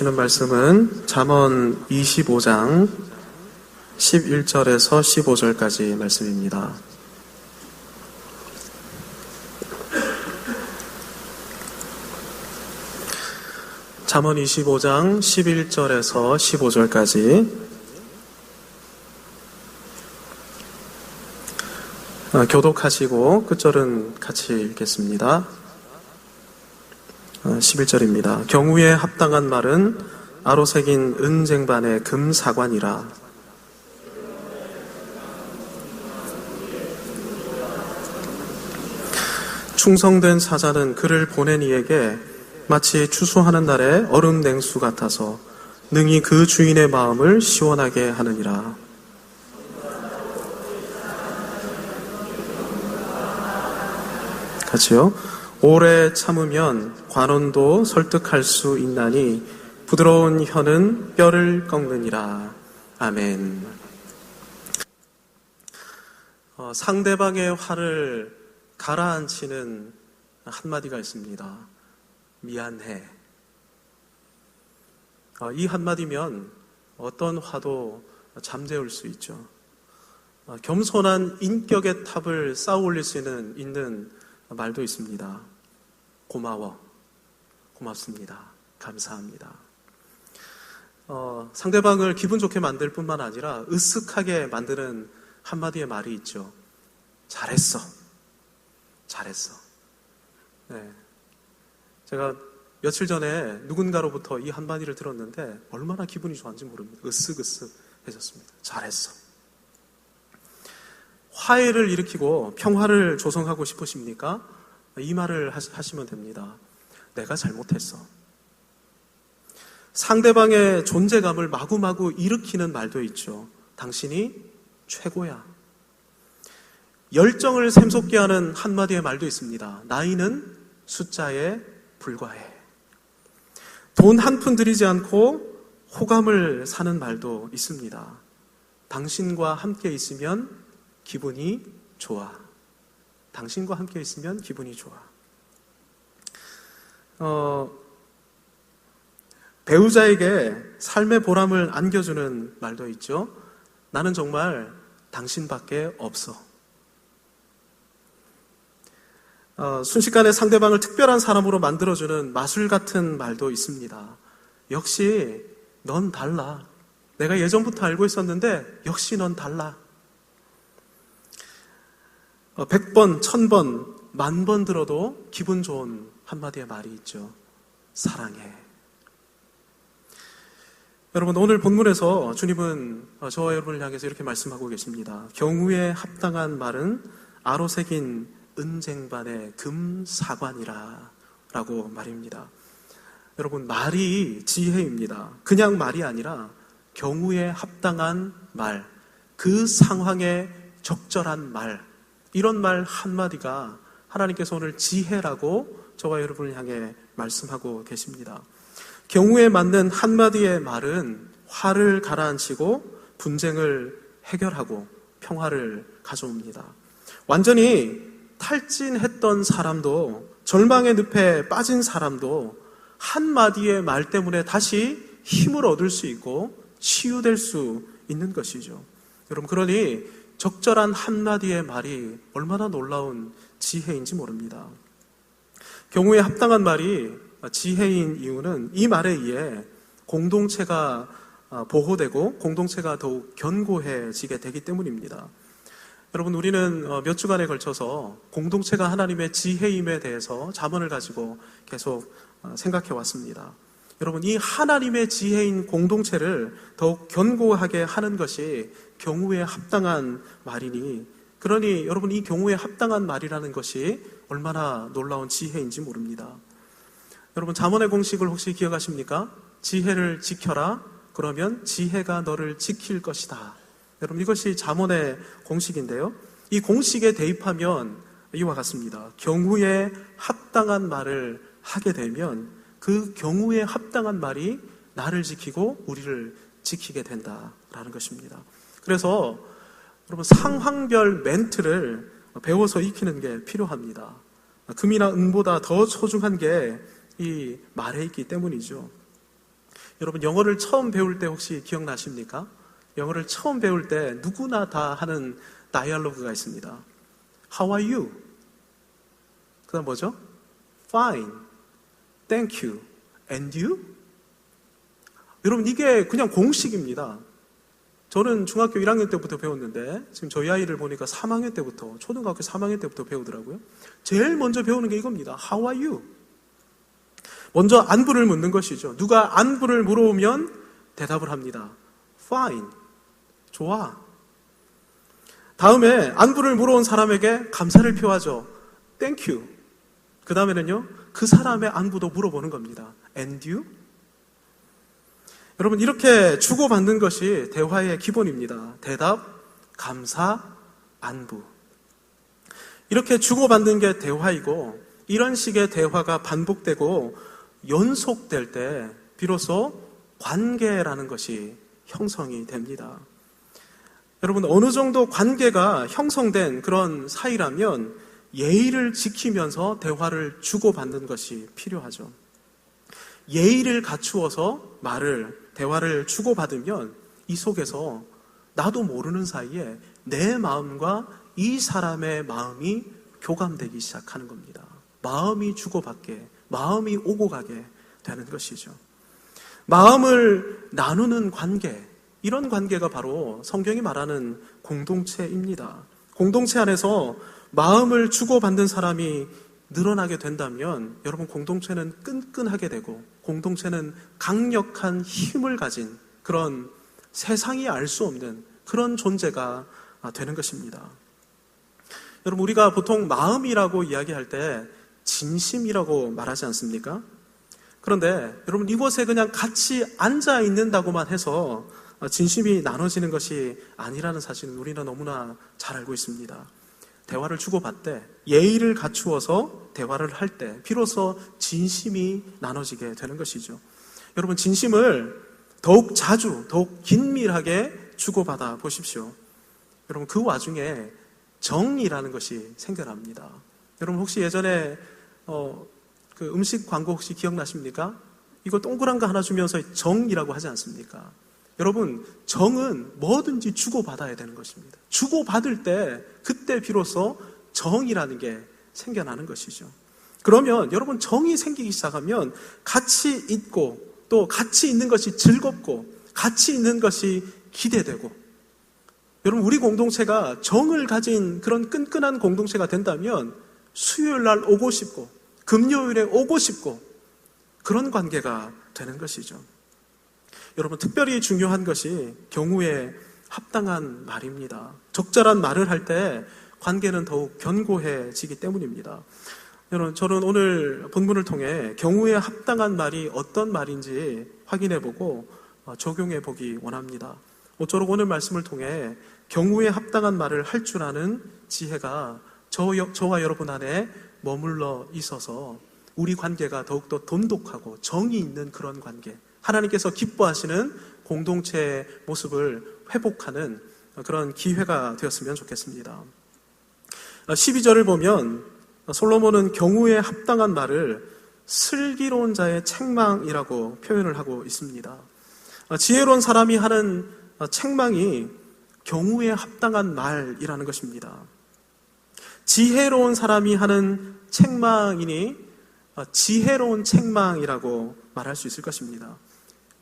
주시는 말씀은 잠언 25장 11절에서 15절까지 말씀입니다. 잠언 25장 11절에서 15절까지 교독하시고 끝절은 같이 읽겠습니다. 11절입니다. 경우에 합당한 말은 아로새긴 은쟁반의 금사관이라. 충성된 사자는 그를 보낸 이에게 마치 추수하는 날의 얼음 냉수 같아서 능히 그 주인의 마음을 시원하게 하느니라. 같이요. 오래 참으면 관원도 설득할 수 있나니 부드러운 혀는 뼈를 꺾느니라. 아멘. 상대방의 화를 가라앉히는 한마디가 있습니다. 미안해. 이 한마디면 어떤 화도 잠재울 수 있죠. 겸손한 인격의 탑을 쌓아 올릴 수 있는 말도 있습니다. 고마워. 고맙습니다. 감사합니다. 상대방을 기분 좋게 만들 뿐만 아니라 으쓱하게 만드는 한마디의 말이 있죠. 잘했어. 잘했어. 네. 제가 며칠 전에 누군가로부터 이 한마디를 들었는데 얼마나 기분이 좋았는지 모릅니다. 으쓱으쓱해졌습니다. 잘했어. 화해를 일으키고 평화를 조성하고 싶으십니까? 이 말을 하시면 됩니다. 내가 잘못했어. 상대방의 존재감을 마구마구 일으키는 말도 있죠. 당신이 최고야. 열정을 샘솟게 하는 한마디의 말도 있습니다. 나이는 숫자에 불과해. 돈 한 푼 들이지 않고 호감을 사는 말도 있습니다. 당신과 함께 있으면 기분이 좋아. 당신과 함께 있으면 기분이 좋아. 배우자에게 삶의 보람을 안겨주는 말도 있죠. 나는 정말 당신밖에 없어. 순식간에 상대방을 특별한 사람으로 만들어주는 마술 같은 말도 있습니다. 역시 넌 달라. 내가 예전부터 알고 있었는데 역시 넌 달라. 100번, 1000번, 10,000번 들어도 기분 좋은 한마디의 말이 있죠. 사랑해. 여러분, 오늘 본문에서 주님은 저와 여러분을 향해서 이렇게 말씀하고 계십니다. 경우에 합당한 말은 아로새긴 은쟁반의 금사관이라 라고 말입니다. 여러분, 말이 지혜입니다. 그냥 말이 아니라 경우에 합당한 말, 그 상황에 적절한 말, 이런 말 한마디가 하나님께서 오늘 지혜라고 저와 여러분을 향해 말씀하고 계십니다. 경우에 맞는 한마디의 말은 화를 가라앉히고 분쟁을 해결하고 평화를 가져옵니다. 완전히 탈진했던 사람도, 절망의 늪에 빠진 사람도 한마디의 말 때문에 다시 힘을 얻을 수 있고 치유될 수 있는 것이죠. 여러분, 그러니 적절한 한마디의 말이 얼마나 놀라운 지혜인지 모릅니다. 경우에 합당한 말이 지혜인 이유는 이 말에 의해 공동체가 보호되고 공동체가 더욱 견고해지게 되기 때문입니다. 여러분, 우리는 몇 주간에 걸쳐서 공동체가 하나님의 지혜임에 대해서 잠언을 가지고 계속 생각해 왔습니다. 여러분, 이 하나님의 지혜인 공동체를 더욱 견고하게 하는 것이 경우에 합당한 말이니, 그러니 여러분, 이 경우에 합당한 말이라는 것이 얼마나 놀라운 지혜인지 모릅니다. 여러분, 잠언의 공식을 혹시 기억하십니까? 지혜를 지켜라. 그러면 지혜가 너를 지킬 것이다. 여러분, 이것이 잠언의 공식인데요. 이 공식에 대입하면 이와 같습니다. 경우에 합당한 말을 하게 되면 그 경우에 합당한 말이 나를 지키고 우리를 지키게 된다라는 것입니다. 그래서 여러분, 상황별 멘트를 배워서 익히는 게 필요합니다. 금이나 은보다 더 소중한 게 이 말에 있기 때문이죠. 여러분 영어를 처음 배울 때 혹시 기억나십니까? 영어를 처음 배울 때 누구나 다 하는 다이얼로그가 있습니다. How are you? 그 다음 뭐죠? Fine, thank you, and you? 여러분 이게 그냥 공식입니다. 저는 중학교 1학년 때부터 배웠는데 지금 저희 아이를 보니까 3학년 때부터, 초등학교 3학년 때부터 배우더라고요. 제일 먼저 배우는 게 이겁니다. How are you? 먼저 안부를 묻는 것이죠. 누가 안부를 물어오면 대답을 합니다. Fine, 좋아. 다음에 안부를 물어온 사람에게 감사를 표하죠. Thank you. 그 다음에는요, 그 사람의 안부도 물어보는 겁니다. And you? 여러분 이렇게 주고받는 것이 대화의 기본입니다. 대답, 감사, 안부. 이렇게 주고받는 게 대화이고, 이런 식의 대화가 반복되고 연속될 때 비로소 관계라는 것이 형성이 됩니다. 여러분 어느 정도 관계가 형성된 그런 사이라면 예의를 지키면서 대화를 주고받는 것이 필요하죠. 예의를 갖추어서 대화를 주고받으면 이 속에서 나도 모르는 사이에 내 마음과 이 사람의 마음이 교감되기 시작하는 겁니다. 마음이 주고받게, 마음이 오고 가게 되는 것이죠. 마음을 나누는 관계, 이런 관계가 바로 성경이 말하는 공동체입니다. 공동체 안에서 마음을 주고받는 사람이 늘어나게 된다면 여러분 공동체는 끈끈하게 되고 공동체는 강력한 힘을 가진 그런 세상이 알 수 없는 그런 존재가 되는 것입니다. 여러분 우리가 보통 마음이라고 이야기할 때 진심이라고 말하지 않습니까? 그런데 여러분 이곳에 그냥 같이 앉아 있는다고만 해서 진심이 나눠지는 것이 아니라는 사실은 우리는 너무나 잘 알고 있습니다. 대화를 주고받되 예의를 갖추어서 대화를 할 때 비로소 진심이 나눠지게 되는 것이죠. 여러분 진심을 더욱 자주, 더욱 긴밀하게 주고받아 보십시오. 여러분 그 와중에 정이라는 것이 생겨납니다. 여러분 혹시 예전에 그 음식 광고 혹시 기억나십니까? 이거 동그란 거 하나 주면서 정이라고 하지 않습니까? 여러분 정은 뭐든지 주고받아야 되는 것입니다. 주고받을 때 그때 비로소 정이라는 게 생겨나는 것이죠. 그러면 여러분 정이 생기기 시작하면 같이 있고 또 같이 있는 것이 즐겁고 같이 있는 것이 기대되고, 여러분 우리 공동체가 정을 가진 그런 끈끈한 공동체가 된다면 수요일 날 오고 싶고 금요일에 오고 싶고 그런 관계가 되는 것이죠. 여러분 특별히 중요한 것이 경우에 합당한 말입니다. 적절한 말을 할 때 관계는 더욱 견고해지기 때문입니다. 여러분 저는 오늘 본문을 통해 경우에 합당한 말이 어떤 말인지 확인해보고 적용해보기 원합니다. 모쪼록 오늘 말씀을 통해 경우에 합당한 말을 할 줄 아는 지혜가 저와 여러분 안에 머물러 있어서 우리 관계가 더욱더 돈독하고 정이 있는 그런 관계, 하나님께서 기뻐하시는 공동체의 모습을 회복하는 그런 기회가 되었으면 좋겠습니다. 12절을 보면 솔로몬은 경우에 합당한 말을 슬기로운 자의 책망이라고 표현을 하고 있습니다. 지혜로운 사람이 하는 책망이 경우에 합당한 말이라는 것입니다. 지혜로운 사람이 하는 책망이니 지혜로운 책망이라고 말할 수 있을 것입니다.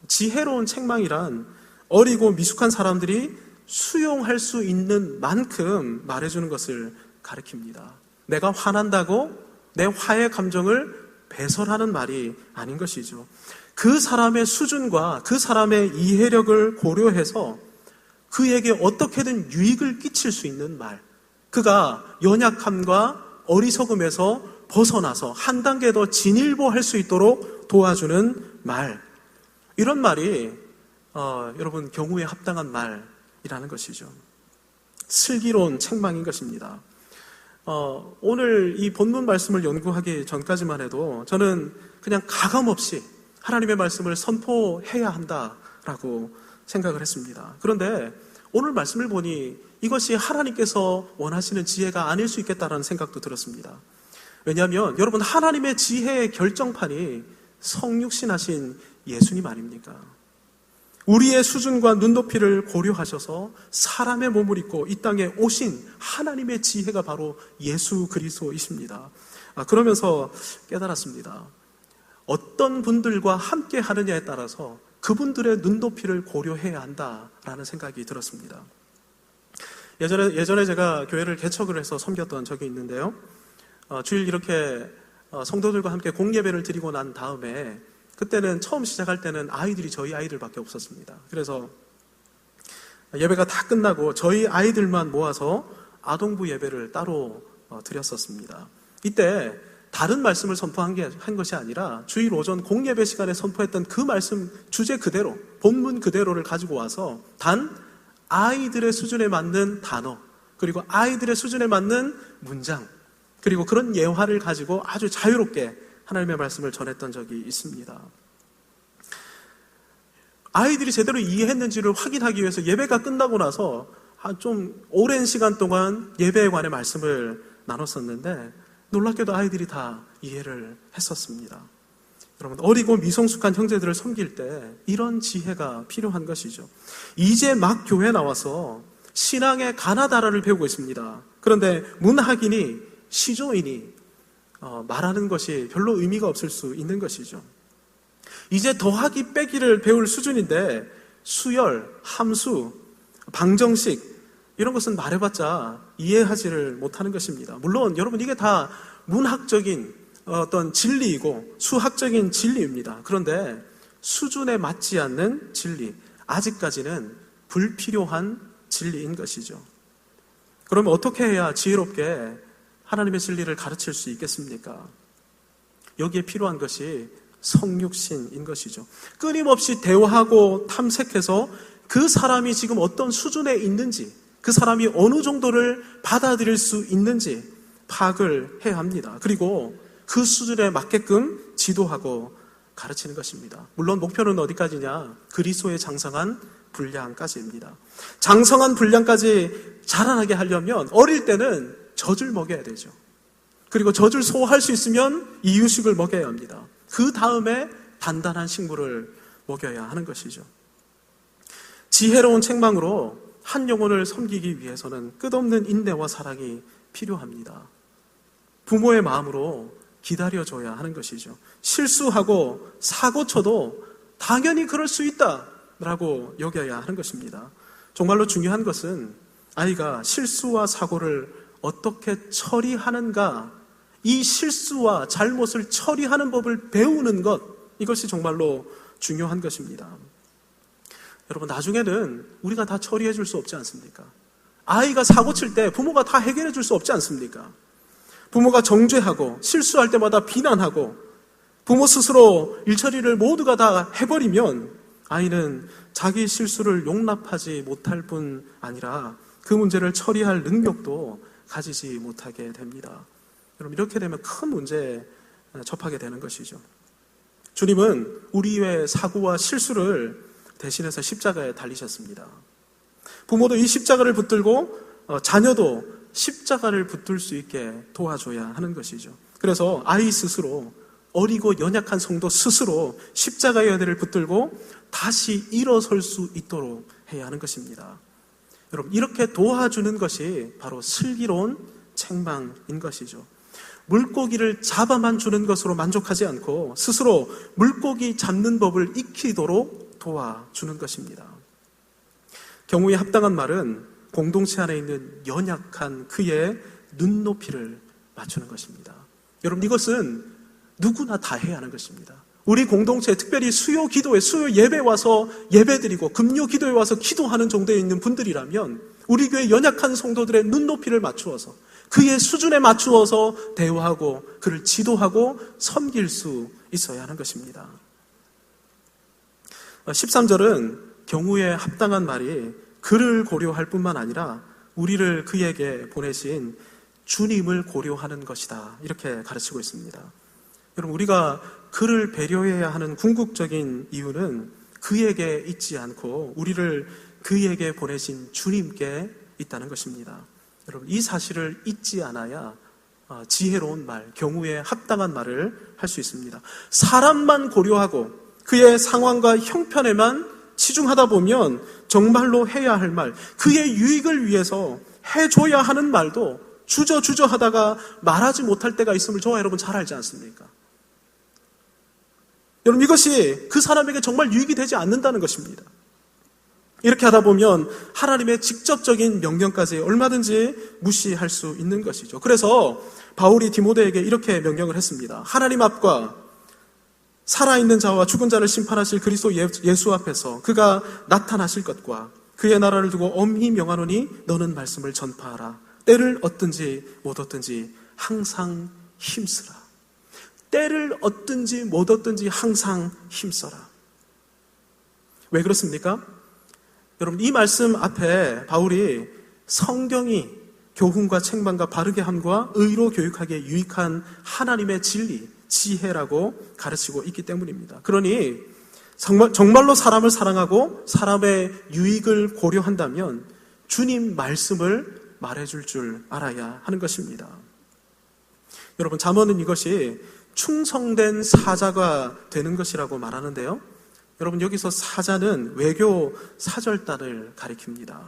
지혜로운 책망이란 어리고 미숙한 사람들이 수용할 수 있는 만큼 말해주는 것을 가리킵니다. 내가 화난다고 내 화의 감정을 배설하는 말이 아닌 것이죠. 그 사람의 수준과 그 사람의 이해력을 고려해서 그에게 어떻게든 유익을 끼칠 수 있는 말, 그가 연약함과 어리석음에서 벗어나서 한 단계 더 진일보할 수 있도록 도와주는 말, 이런 말이 여러분 경우에 합당한 말이라는 것이죠. 슬기로운 책망인 것입니다. 오늘 이 본문 말씀을 연구하기 전까지만 해도 저는 그냥 가감없이 하나님의 말씀을 선포해야 한다라고 생각을 했습니다. 그런데 오늘 말씀을 보니 이것이 하나님께서 원하시는 지혜가 아닐 수 있겠다라는 생각도 들었습니다. 왜냐하면 여러분 하나님의 지혜의 결정판이 성육신하신 예수님 아닙니까? 우리의 수준과 눈높이를 고려하셔서 사람의 몸을 입고 이 땅에 오신 하나님의 지혜가 바로 예수 그리스도이십니다. 그러면서 깨달았습니다. 어떤 분들과 함께 하느냐에 따라서 그분들의 눈높이를 고려해야 한다라는 생각이 들었습니다. 예전에 제가 교회를 개척을 해서 섬겼던 적이 있는데요. 주일 이렇게 성도들과 함께 공예배를 드리고 난 다음에 그때는 처음 시작할 때는 아이들이 저희 아이들밖에 없었습니다. 그래서 예배가 다 끝나고 저희 아이들만 모아서 아동부 예배를 따로 드렸었습니다. 이때 다른 말씀을 선포한 것이 아니라 주일 오전 공예배 시간에 선포했던 그 말씀 주제 그대로, 본문 그대로를 가지고 와서 단 아이들의 수준에 맞는 단어, 그리고 아이들의 수준에 맞는 문장, 그리고 그런 예화를 가지고 아주 자유롭게 하나님의 말씀을 전했던 적이 있습니다. 아이들이 제대로 이해했는지를 확인하기 위해서 예배가 끝나고 나서 좀 오랜 시간 동안 예배에 관해 말씀을 나눴었는데 놀랍게도 아이들이 다 이해를 했었습니다. 여러분, 어리고 미성숙한 형제들을 섬길 때 이런 지혜가 필요한 것이죠. 이제 막 교회 나와서 신앙의 가나다라를 배우고 있습니다. 그런데 문학인이, 시조인이 말하는 것이 별로 의미가 없을 수 있는 것이죠. 이제 더하기 빼기를 배울 수준인데 수열, 함수, 방정식 이런 것은 말해봤자 이해하지를 못하는 것입니다. 물론 여러분 이게 다 문학적인 어떤 진리이고 수학적인 진리입니다. 그런데 수준에 맞지 않는 진리, 아직까지는 불필요한 진리인 것이죠. 그러면 어떻게 해야 지혜롭게 하나님의 진리를 가르칠 수 있겠습니까? 여기에 필요한 것이 성육신인 것이죠. 끊임없이 대화하고 탐색해서 그 사람이 지금 어떤 수준에 있는지, 그 사람이 어느 정도를 받아들일 수 있는지 파악을 해야 합니다. 그리고 그 수준에 맞게끔 지도하고 가르치는 것입니다. 물론 목표는 어디까지냐? 그리스도의 장성한 분량까지입니다. 장성한 분량까지 자라나게 하려면 어릴 때는 젖을 먹여야 되죠. 그리고 젖을 소화할 수 있으면 이유식을 먹여야 합니다. 그 다음에 단단한 식물을 먹여야 하는 것이죠. 지혜로운 책망으로 한 영혼을 섬기기 위해서는 끝없는 인내와 사랑이 필요합니다. 부모의 마음으로 기다려줘야 하는 것이죠. 실수하고 사고쳐도 당연히 그럴 수 있다라고 여겨야 하는 것입니다. 정말로 중요한 것은 아이가 실수와 사고를 어떻게 처리하는가, 이 실수와 잘못을 처리하는 법을 배우는 것, 이것이 정말로 중요한 것입니다. 여러분, 나중에는 우리가 다 처리해 줄 수 없지 않습니까? 아이가 사고 칠 때 부모가 다 해결해 줄 수 없지 않습니까? 부모가 정죄하고 실수할 때마다 비난하고 부모 스스로 일처리를 모두가 다 해버리면 아이는 자기 실수를 용납하지 못할 뿐 아니라 그 문제를 처리할 능력도 가지지 못하게 됩니다. 여러분, 이렇게 되면 큰 문제에 접하게 되는 것이죠. 주님은 우리의 사고와 실수를 대신해서 십자가에 달리셨습니다. 부모도 이 십자가를 붙들고 자녀도 십자가를 붙들 수 있게 도와줘야 하는 것이죠. 그래서 아이 스스로, 어리고 연약한 성도 스스로 십자가의 여대를 붙들고 다시 일어설 수 있도록 해야 하는 것입니다. 여러분, 이렇게 도와주는 것이 바로 슬기로운 책망인 것이죠. 물고기를 잡아만 주는 것으로 만족하지 않고 스스로 물고기 잡는 법을 익히도록 도와주는 것입니다. 경우에 합당한 말은 공동체 안에 있는 연약한 그의 눈높이를 맞추는 것입니다. 여러분, 이것은 누구나 다 해야 하는 것입니다. 우리 공동체, 특별히 수요 기도회, 수요 예배 와서 예배드리고 금요 기도회 와서 기도하는 정도에 있는 분들이라면 우리 교회 연약한 성도들의 눈높이를 맞추어서 그의 수준에 맞추어서 대화하고 그를 지도하고 섬길 수 있어야 하는 것입니다. 13절은 경우에 합당한 말이 그를 고려할 뿐만 아니라 우리를 그에게 보내신 주님을 고려하는 것이다, 이렇게 가르치고 있습니다. 여러분, 우리가 그를 배려해야 하는 궁극적인 이유는 그에게 있지 않고 우리를 그에게 보내신 주님께 있다는 것입니다. 여러분, 이 사실을 잊지 않아야 지혜로운 말, 경우에 합당한 말을 할 수 있습니다. 사람만 고려하고 그의 상황과 형편에만 치중하다 보면 정말로 해야 할 말, 그의 유익을 위해서 해줘야 하는 말도 주저주저 하다가 말하지 못할 때가 있음을 저와 여러분 잘 알지 않습니까? 여러분, 이것이 그 사람에게 정말 유익이 되지 않는다는 것입니다. 이렇게 하다 보면 하나님의 직접적인 명령까지 얼마든지 무시할 수 있는 것이죠. 그래서 바울이 디모데에게 이렇게 명령을 했습니다. 하나님 앞과 살아있는 자와 죽은 자를 심판하실 그리스도 예수 앞에서 그가 나타나실 것과 그의 나라를 두고 엄히 명하노니 너는 말씀을 전파하라. 때를 얻든지 못 얻든지 항상 힘쓰라. 때를 얻든지 못 얻든지 항상 힘써라. 왜 그렇습니까? 여러분, 이 말씀 앞에 바울이 성경이 교훈과 책망과 바르게 함과 의로 교육하기에 유익한 하나님의 진리, 지혜라고 가르치고 있기 때문입니다. 그러니 정말로 사람을 사랑하고 사람의 유익을 고려한다면 주님 말씀을 말해줄 줄 알아야 하는 것입니다. 여러분, 잠언은 이것이 충성된 사자가 되는 것이라고 말하는데요. 여러분, 여기서 사자는 외교 사절단을 가리킵니다.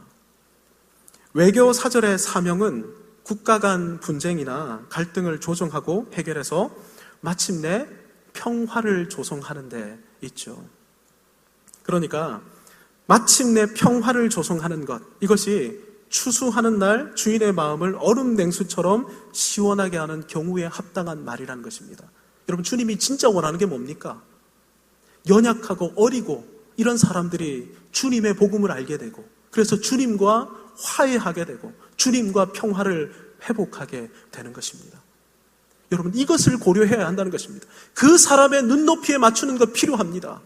외교 사절의 사명은 국가 간 분쟁이나 갈등을 조정하고 해결해서 마침내 평화를 조성하는 데 있죠. 그러니까 마침내 평화를 조성하는 것, 이것이 추수하는 날 주인의 마음을 얼음 냉수처럼 시원하게 하는 경우에 합당한 말이라는 것입니다. 여러분, 주님이 진짜 원하는 게 뭡니까? 연약하고 어리고 이런 사람들이 주님의 복음을 알게 되고, 그래서 주님과 화해하게 되고 주님과 평화를 회복하게 되는 것입니다. 여러분, 이것을 고려해야 한다는 것입니다. 그 사람의 눈높이에 맞추는 것 필요합니다.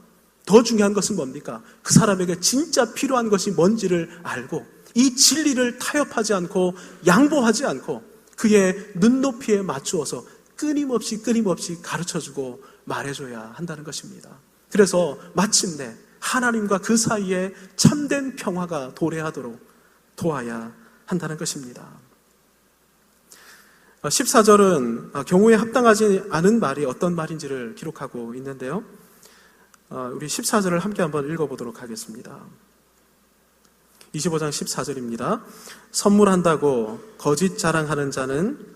더 중요한 것은 뭡니까? 그 사람에게 진짜 필요한 것이 뭔지를 알고 이 진리를 타협하지 않고 양보하지 않고 그의 눈높이에 맞추어서 끊임없이 가르쳐주고 말해줘야 한다는 것입니다. 그래서 마침내 하나님과 그 사이에 참된 평화가 도래하도록 도와야 한다는 것입니다. 14절은 경우에 합당하지 않은 말이 어떤 말인지를 기록하고 있는데요. 우리 14절을 함께 한번 읽어보도록 하겠습니다. 25장 14절입니다. 선물한다고 거짓 자랑하는 자는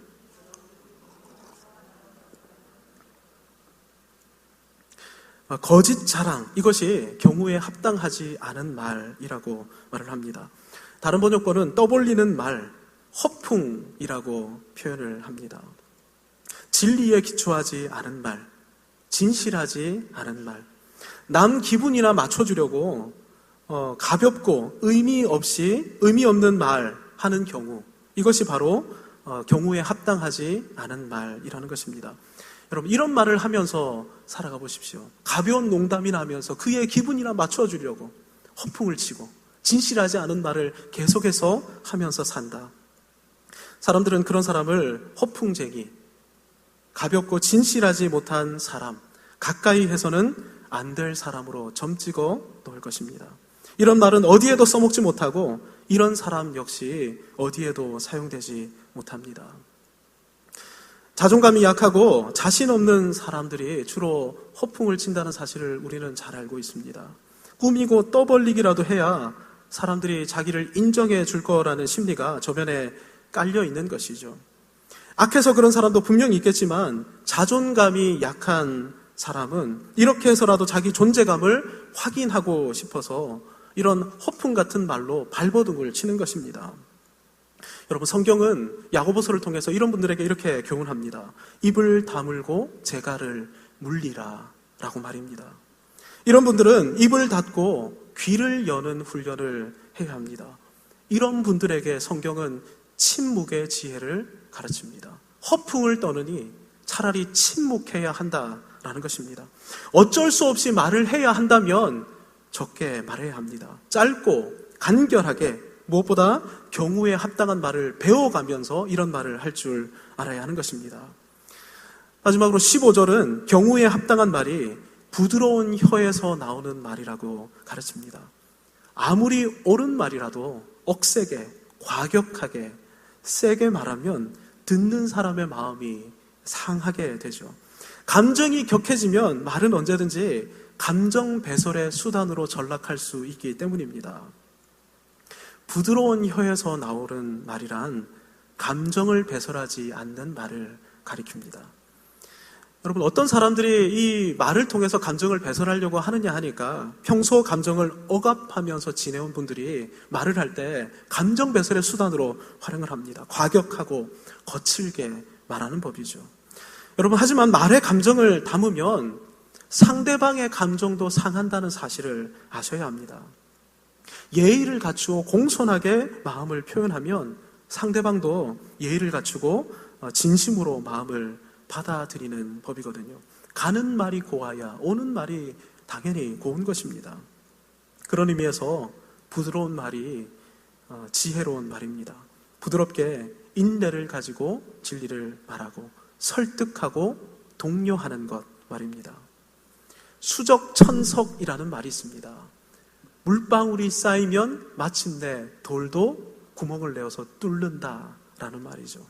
거짓 자랑, 이것이 경우에 합당하지 않은 말이라고 말을 합니다. 다른 번역본은 떠벌리는 말, 허풍이라고 표현을 합니다. 진리에 기초하지 않은 말, 진실하지 않은 말, 남 기분이나 맞춰주려고 가볍고 의미 없는 말 하는 경우, 이것이 바로 경우에 합당하지 않은 말이라는 것입니다. 여러분, 이런 말을 하면서 살아가 보십시오. 가벼운 농담이나 하면서 그의 기분이나 맞춰주려고 허풍을 치고 진실하지 않은 말을 계속해서 하면서 산다. 사람들은 그런 사람을 허풍쟁이, 가볍고 진실하지 못한 사람, 가까이 해서는 안 될 사람으로 점찍어 놓을 것입니다. 이런 말은 어디에도 써먹지 못하고 이런 사람 역시 어디에도 사용되지 못합니다. 자존감이 약하고 자신 없는 사람들이 주로 허풍을 친다는 사실을 우리는 잘 알고 있습니다. 꾸미고 떠벌리기라도 해야 사람들이 자기를 인정해 줄 거라는 심리가 저변에 깔려 있는 것이죠. 악해서 그런 사람도 분명히 있겠지만 자존감이 약한 사람은 이렇게 해서라도 자기 존재감을 확인하고 싶어서 이런 허풍 같은 말로 발버둥을 치는 것입니다. 여러분, 성경은 야고보서를 통해서 이런 분들에게 이렇게 교훈합니다. 입을 다물고 재갈을 물리라 라고 말입니다. 이런 분들은 입을 닫고 귀를 여는 훈련을 해야 합니다. 이런 분들에게 성경은 침묵의 지혜를 가르칩니다. 허풍을 떠느니 차라리 침묵해야 한다라는 것입니다. 어쩔 수 없이 말을 해야 한다면 적게 말해야 합니다. 짧고 간결하게, 무엇보다 경우에 합당한 말을 배워가면서 이런 말을 할 줄 알아야 하는 것입니다. 마지막으로 15절은 경우에 합당한 말이 부드러운 혀에서 나오는 말이라고 가르칩니다. 아무리 옳은 말이라도 억세게, 과격하게, 세게 말하면 듣는 사람의 마음이 상하게 되죠. 감정이 격해지면 말은 언제든지 감정 배설의 수단으로 전락할 수 있기 때문입니다. 부드러운 혀에서 나오는 말이란 감정을 배설하지 않는 말을 가리킵니다. 여러분, 어떤 사람들이 이 말을 통해서 감정을 배설하려고 하느냐 하니까 평소 감정을 억압하면서 지내온 분들이 말을 할 때 감정 배설의 수단으로 활용을 합니다. 과격하고 거칠게 말하는 법이죠. 여러분, 하지만 말에 감정을 담으면 상대방의 감정도 상한다는 사실을 아셔야 합니다. 예의를 갖추어 공손하게 마음을 표현하면 상대방도 예의를 갖추고 진심으로 마음을 받아들이는 법이거든요. 가는 말이 고와야 오는 말이 당연히 고운 것입니다. 그런 의미에서 부드러운 말이 지혜로운 말입니다. 부드럽게 인내를 가지고 진리를 말하고 설득하고 독려하는 것 말입니다. 수적천석이라는 말이 있습니다. 물방울이 쌓이면 마침내 돌도 구멍을 내어서 뚫는다라는 말이죠.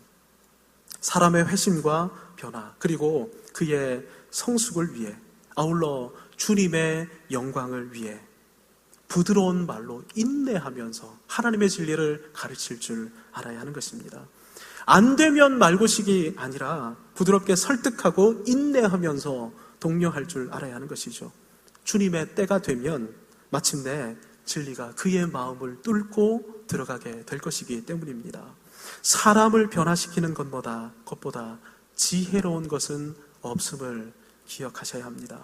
사람의 회심과 변화, 그리고 그의 성숙을 위해, 아울러 주님의 영광을 위해 부드러운 말로 인내하면서 하나님의 진리를 가르칠 줄 알아야 하는 것입니다. 안 되면 말고식이 아니라 부드럽게 설득하고 인내하면서 독려할 줄 알아야 하는 것이죠. 주님의 때가 되면 마침내 진리가 그의 마음을 뚫고 들어가게 될 것이기 때문입니다. 사람을 변화시키는 것보다 지혜로운 것은 없음을 기억하셔야 합니다.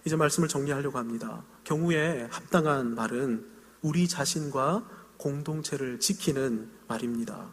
이제 말씀을 정리하려고 합니다. 경우에 합당한 말은 우리 자신과 공동체를 지키는 말입니다.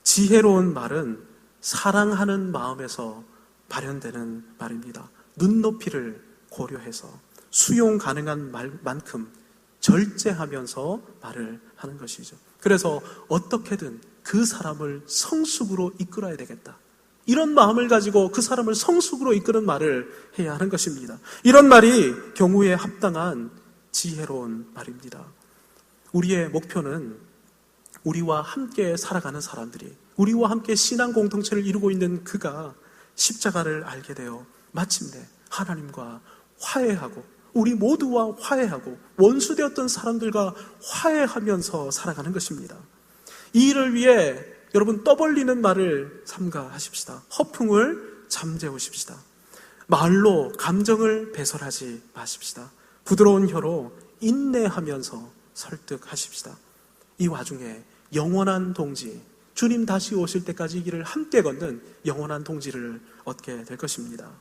지혜로운 말은 사랑하는 마음에서 발현되는 말입니다. 눈높이를 고려해서 수용 가능한 말만큼 절제하면서 말을 하는 것이죠. 그래서 어떻게든 그 사람을 성숙으로 이끌어야 되겠다, 이런 마음을 가지고 그 사람을 성숙으로 이끄는 말을 해야 하는 것입니다. 이런 말이 경우에 합당한 지혜로운 말입니다. 우리의 목표는 우리와 함께 살아가는 사람들이, 우리와 함께 신앙 공동체를 이루고 있는 그가 십자가를 알게 되어 마침내 하나님과 화해하고 우리 모두와 화해하고 원수되었던 사람들과 화해하면서 살아가는 것입니다. 이 일을 위해 여러분, 떠벌리는 말을 삼가하십시다. 허풍을 잠재우십시다. 말로 감정을 배설하지 마십시다. 부드러운 혀로 인내하면서 설득하십시다. 이 와중에 영원한 동지, 주님 다시 오실 때까지 이 길을 함께 걷는 영원한 동지를 얻게 될 것입니다.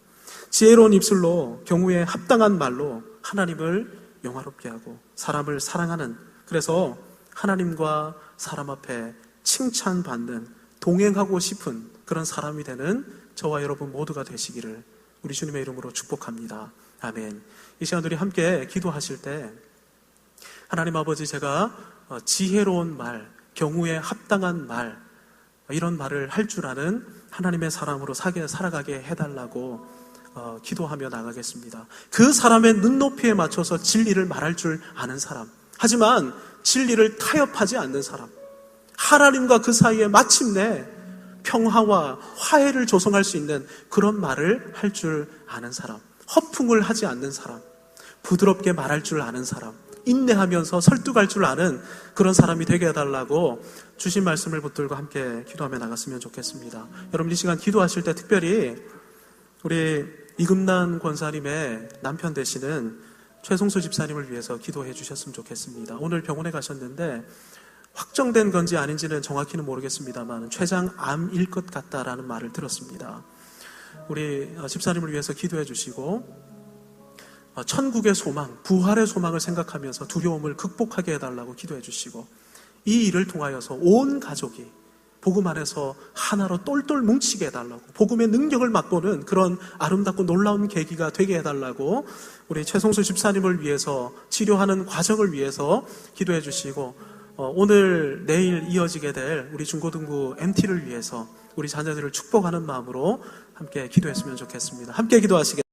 지혜로운 입술로 경우에 합당한 말로 하나님을 영화롭게 하고 사람을 사랑하는, 그래서 하나님과 사람 앞에 칭찬받는, 동행하고 싶은 그런 사람이 되는 저와 여러분 모두가 되시기를 우리 주님의 이름으로 축복합니다. 아멘. 이 시간 우리 함께 기도하실 때 하나님 아버지, 제가 지혜로운 말, 경우에 합당한 말, 이런 말을 할 줄 아는 하나님의 사람으로 살아가게 해달라고 기도하며 나가겠습니다. 그 사람의 눈높이에 맞춰서 진리를 말할 줄 아는 사람, 하지만 진리를 타협하지 않는 사람, 하나님과 그 사이에 마침내 평화와 화해를 조성할 수 있는 그런 말을 할 줄 아는 사람, 허풍을 하지 않는 사람, 부드럽게 말할 줄 아는 사람, 인내하면서 설득할 줄 아는 그런 사람이 되게 해달라고 주신 말씀을 붙들고 함께 기도하며 나갔으면 좋겠습니다. 여러분, 이 시간 기도하실 때 특별히 우리 이금란 권사님의 남편 되시는 최송수 집사님을 위해서 기도해 주셨으면 좋겠습니다. 오늘 병원에 가셨는데 확정된 건지 아닌지는 정확히는 모르겠습니다만 췌장암일 것 같다라는 말을 들었습니다. 우리 집사님을 위해서 기도해 주시고 천국의 소망, 부활의 소망을 생각하면서 두려움을 극복하게 해달라고 기도해 주시고, 이 일을 통하여서 온 가족이 복음 안에서 하나로 똘똘 뭉치게 해달라고, 복음의 능력을 맛보는 그런 아름답고 놀라운 계기가 되게 해달라고 우리 최송수 집사님을 위해서, 치료하는 과정을 위해서 기도해 주시고, 오늘 내일 이어지게 될 우리 중고등부 MT를 위해서 우리 자녀들을 축복하는 마음으로 함께 기도했으면 좋겠습니다. 함께 기도하시겠습니다.